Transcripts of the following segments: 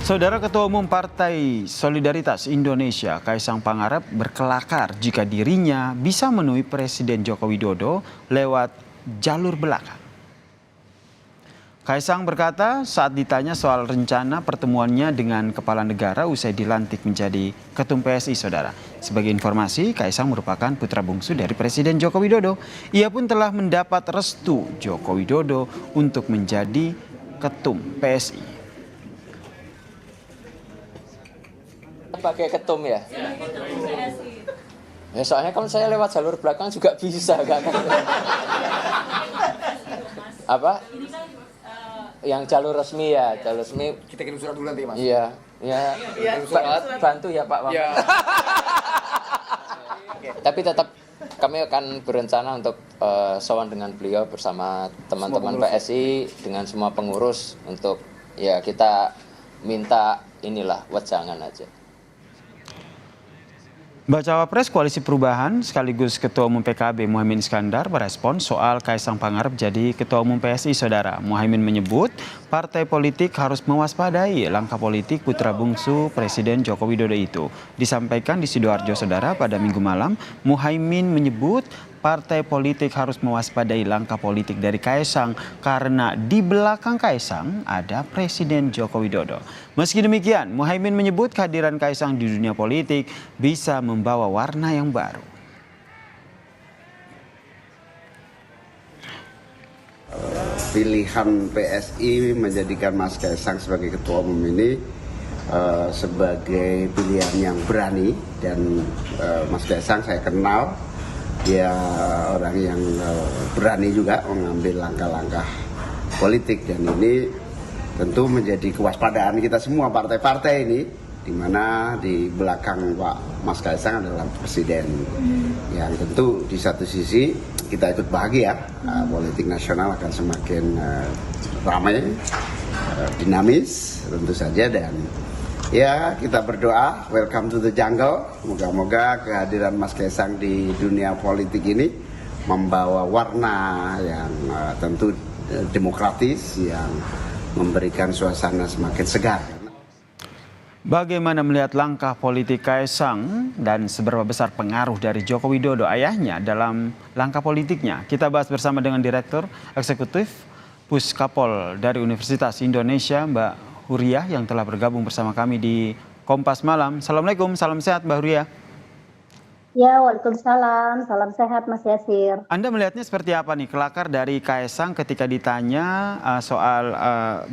Saudara Ketua Umum Partai Solidaritas Indonesia, Kaisang Pangarep berkelakar jika dirinya bisa menemui Presiden Joko Widodo lewat jalur belakang. Kaisang berkata saat ditanya soal rencana pertemuannya dengan Kepala Negara usai dilantik menjadi Ketum PSI, Saudara. Sebagai informasi, Kaisang merupakan putra bungsu dari Presiden Joko Widodo. Ia pun telah mendapat restu Joko Widodo untuk menjadi Ketum PSI. Pakai ketum ya? Ya soalnya kalau saya lewat jalur belakang juga bisa kan? Apa? Yang jalur resmi ya, jalur resmi. Kita kirim surat dulu nanti, Mas. Iya, ya. Bantu ya Pak. Ya. Tapi tetap kami akan berencana untuk sowan dengan beliau bersama teman-teman PSI dengan semua pengurus untuk ya kita minta inilah wejangan aja. Bacawa Pres Koalisi Perubahan sekaligus Ketua Umum PKB Muhaimin Iskandar merespons soal Kaisang Pangarep jadi Ketua Umum PSI, Saudara. Muhaimin menyebut partai politik harus mewaspadai langkah politik putra bungsu Presiden Joko Widodo itu. Disampaikan di Sidoarjo, Saudara, pada Minggu malam, Muhaimin menyebut partai politik harus mewaspadai langkah politik dari Kaisang karena di belakang Kaisang ada Presiden Joko Widodo. Meski demikian, Muhaimin menyebut kehadiran Kaisang di dunia politik bisa membawa warna yang baru. Pilihan PSI menjadikan Mas Kaisang sebagai Ketua Umum ini sebagai pilihan yang berani, dan Mas Kaisang saya kenal. Dia orang yang berani juga mengambil langkah-langkah politik, dan ini tentu menjadi kewaspadaan kita semua partai-partai ini, di mana di belakang Pak Mas Kaisang adalah Presiden yang tentu di satu sisi kita ikut bahagia, politik nasional akan semakin ramai, dinamis tentu saja, dan ya kita berdoa welcome to the jungle. Moga-moga kehadiran Mas Kaisang di dunia politik ini membawa warna yang tentu demokratis, yang memberikan suasana semakin segar. Bagaimana melihat langkah politik Kaisang dan seberapa besar pengaruh dari Joko Widodo ayahnya dalam langkah politiknya? Kita bahas bersama dengan Direktur Eksekutif Puskapol dari Universitas Indonesia, Mbak Huriah, yang telah bergabung bersama kami di Kompas Malam. Assalamualaikum, salam sehat Mbak Huriah. Ya, waalaikumsalam, salam sehat Mas Yasir. Anda melihatnya seperti apa nih kelakar dari Kaisang ketika ditanya soal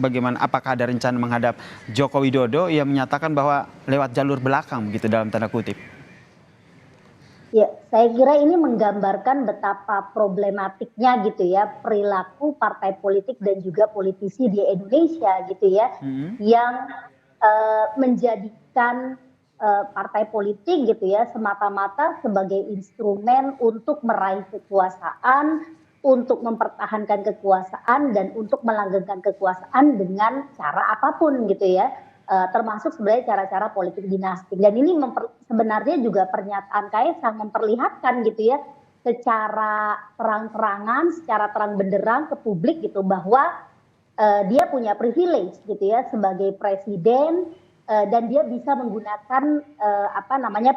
bagaimana apakah ada rencana menghadap Joko Widodo, ia menyatakan bahwa lewat jalur belakang begitu dalam tanda kutip. Ya, saya kira ini menggambarkan betapa problematiknya gitu ya perilaku partai politik dan juga politisi di Indonesia gitu ya, yang menjadikan partai politik gitu ya semata-mata sebagai instrumen untuk meraih kekuasaan, untuk mempertahankan kekuasaan dan untuk melanggengkan kekuasaan dengan cara apapun gitu ya. Termasuk sebenarnya cara-cara politik dinasti, dan ini sebenarnya juga pernyataan Kaisang memperlihatkan gitu ya secara terang-terangan, secara terang benderang ke publik gitu bahwa dia punya privilege gitu ya sebagai presiden, dan dia bisa menggunakan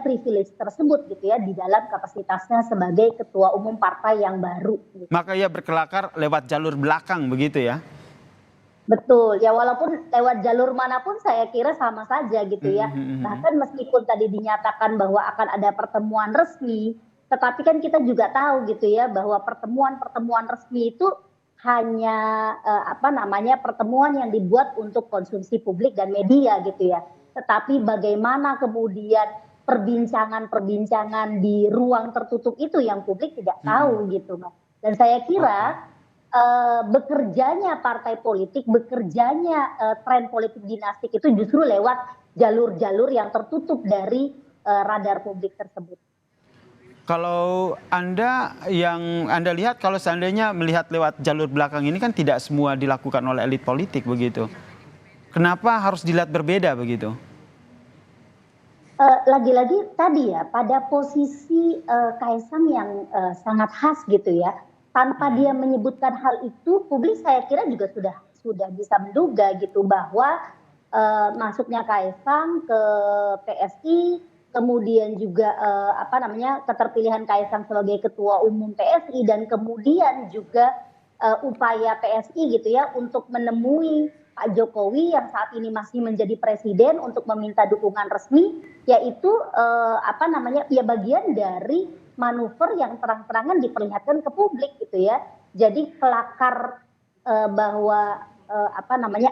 privilege tersebut gitu ya di dalam kapasitasnya sebagai ketua umum partai yang baru gitu. Maka ia berkelakar lewat jalur belakang begitu ya. Betul, ya walaupun lewat jalur manapun saya kira sama saja gitu ya. Bahkan meskipun tadi dinyatakan bahwa akan ada pertemuan resmi, tetapi kan kita juga tahu gitu ya bahwa pertemuan-pertemuan resmi itu hanya pertemuan yang dibuat untuk konsumsi publik dan media gitu ya. Tetapi bagaimana kemudian perbincangan-perbincangan di ruang tertutup itu yang publik tidak tahu gitu, Mas. Dan saya kira bekerjanya partai politik, bekerjanya tren politik dinastik itu justru lewat jalur-jalur yang tertutup dari radar publik tersebut. Kalau Anda lihat, kalau seandainya melihat lewat jalur belakang ini kan tidak semua dilakukan oleh elit politik begitu. Kenapa harus dilihat berbeda begitu? Lagi-lagi tadi ya pada posisi Kaisang yang sangat khas gitu ya. Tanpa dia menyebutkan hal itu, publik saya kira juga sudah bisa menduga gitu bahwa masuknya Kaisang ke PSI, kemudian juga keterpilihan Kaisang sebagai ketua umum PSI, dan kemudian juga upaya PSI gitu ya untuk menemui Pak Jokowi yang saat ini masih menjadi presiden untuk meminta dukungan resmi, yaitu ya bagian dari manuver yang terang-terangan diperlihatkan ke publik gitu ya. Jadi kelakar bahwa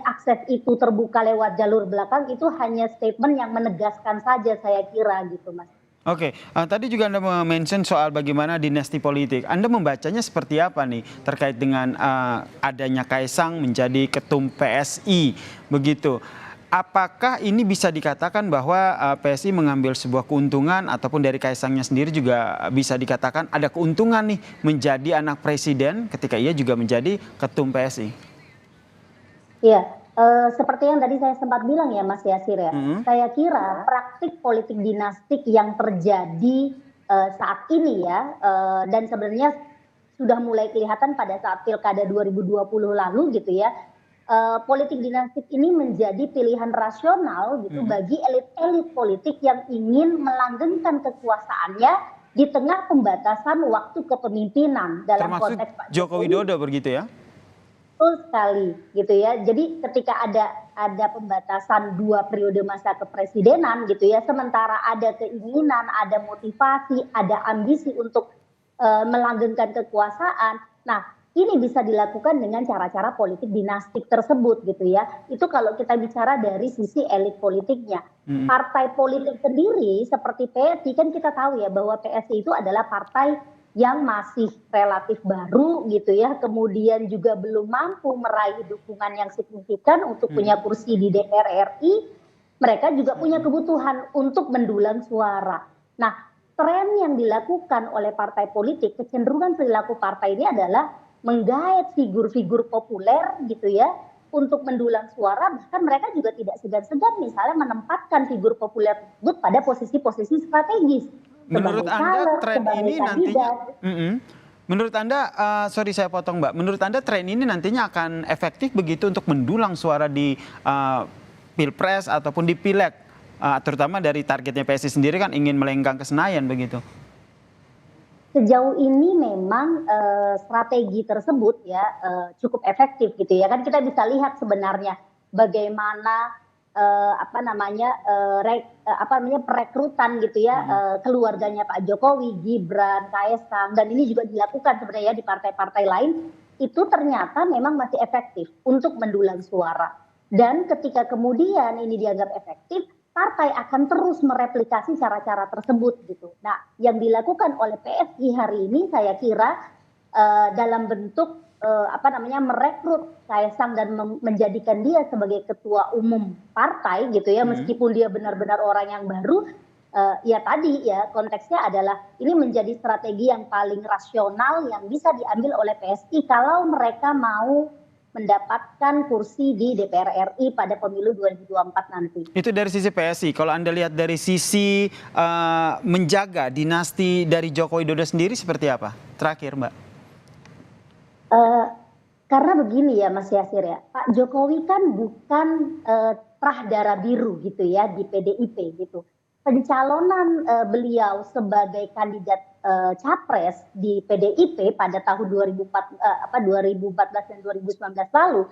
akses itu terbuka lewat jalur belakang itu hanya statement yang menegaskan saja, saya kira gitu, Mas. Oke, tadi juga Anda mention soal bagaimana dinasti politik. Anda membacanya seperti apa nih terkait dengan adanya Kaisang menjadi ketum PSI begitu? Apakah ini bisa dikatakan bahwa PSI mengambil sebuah keuntungan, ataupun dari Kaisangnya sendiri juga bisa dikatakan ada keuntungan nih menjadi anak presiden ketika ia juga menjadi ketum PSI? Iya, seperti yang tadi saya sempat bilang ya Mas Yasir ya, saya kira praktik politik dinastik yang terjadi saat ini ya, dan sebenarnya sudah mulai kelihatan pada saat Pilkada 2020 lalu gitu ya, politik dinastik ini menjadi pilihan rasional gitu bagi elit-elit politik yang ingin melanggengkan kekuasaannya di tengah pembatasan waktu kepemimpinan dalam Termasuk konteks Pak Joko Widodo begitu ya? Betul sekali gitu ya. Jadi ketika ada pembatasan 2 periode masa kepresidenan gitu ya, sementara ada keinginan, ada motivasi, ada ambisi untuk melanggengkan kekuasaan. Nah, ini bisa dilakukan dengan cara-cara politik dinastik tersebut gitu ya. Itu kalau kita bicara dari sisi elit politiknya. Partai politik sendiri seperti PSI, kan kita tahu ya bahwa PSI itu adalah partai yang masih relatif baru gitu ya, kemudian juga belum mampu meraih dukungan yang signifikan untuk punya kursi di DPR RI, mereka juga punya kebutuhan untuk mendulang suara. Nah, tren yang dilakukan oleh partai politik, kecenderungan perilaku partai ini adalah menggait figur-figur populer gitu ya, untuk mendulang suara, bahkan mereka juga tidak segan-segan misalnya menempatkan figur populer tersebut pada posisi-posisi strategis. Menurut Anda tren ini nantinya, menurut Anda, sorry saya potong Mbak, menurut Anda tren ini nantinya akan efektif begitu untuk mendulang suara di Pilpres ataupun di Pileg, terutama dari targetnya PSI sendiri kan ingin melenggang ke Senayan begitu? Sejauh ini memang strategi tersebut ya cukup efektif gitu ya, kan kita bisa lihat sebenarnya bagaimana perekrutan gitu ya, keluarganya Pak Jokowi, Gibran, Kaisang, dan ini juga dilakukan sebenarnya di partai-partai lain, itu ternyata memang masih efektif untuk mendulang suara. Dan ketika kemudian ini dianggap efektif, partai akan terus mereplikasi cara-cara tersebut gitu. Nah, yang dilakukan oleh PSI hari ini saya kira dalam bentuk merekrut Kaisang dan menjadikan dia sebagai ketua umum partai gitu ya, meskipun dia benar-benar orang yang baru, ya tadi ya konteksnya adalah ini menjadi strategi yang paling rasional yang bisa diambil oleh PSI kalau mereka mau mendapatkan kursi di DPR RI pada pemilu 2024 nanti. Itu dari sisi PSI. Kalau Anda lihat dari sisi menjaga dinasti dari Joko Widodo sendiri seperti apa? Terakhir Mbak. Karena begini ya Mas Yasir ya, Pak Jokowi kan bukan terah darah biru gitu ya di PDIP gitu. Pencalonan beliau sebagai kandidat capres di PDIP pada tahun 2014 dan 2019 lalu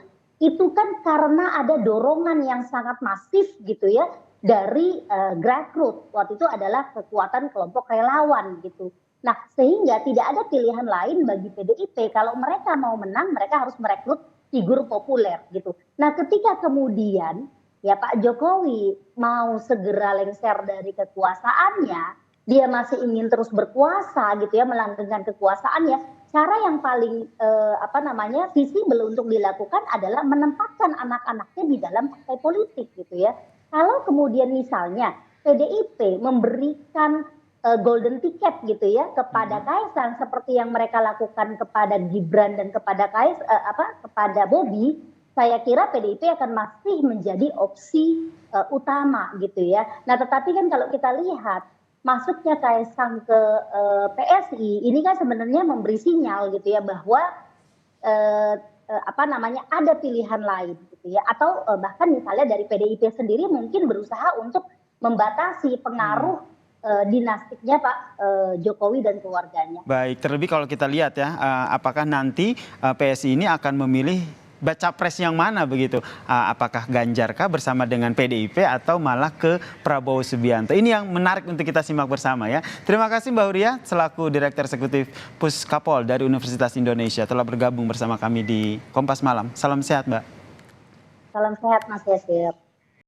itu kan karena ada dorongan yang sangat masif gitu ya dari grassroots. Waktu itu adalah kekuatan kelompok relawan gitu. Nah, sehingga tidak ada pilihan lain bagi PDIP kalau mereka mau menang, mereka harus merekrut figur populer gitu. Nah, ketika kemudian ya Pak Jokowi mau segera lengser dari kekuasaannya, dia masih ingin terus berkuasa gitu ya, melanggengkan kekuasaannya. Cara yang paling visible untuk dilakukan adalah menempatkan anak-anaknya di dalam partai politik gitu ya. Kalau kemudian misalnya PDIP memberikan golden ticket gitu ya kepada Kaisang seperti yang mereka lakukan kepada Gibran dan kepada kepada Bobi, saya kira PDIP akan masih menjadi opsi utama gitu ya. Nah, tetapi kan kalau kita lihat masuknya Kaisang ke PSI ini kan sebenarnya memberi sinyal gitu ya bahwa ada pilihan lain gitu ya, atau bahkan misalnya dari PDIP sendiri mungkin berusaha untuk membatasi pengaruh dinastiknya Pak Jokowi dan keluarganya. Baik, terlebih kalau kita lihat ya, apakah nanti PSI ini akan memilih baca pres yang mana begitu? Apakah Ganjarkah bersama dengan PDIP atau malah ke Prabowo Subianto? Ini yang menarik untuk kita simak bersama ya. Terima kasih Mbak Huria selaku Direktur Eksekutif Puskapol dari Universitas Indonesia telah bergabung bersama kami di Kompas Malam. Salam sehat Mbak. Salam sehat Mas Yasir.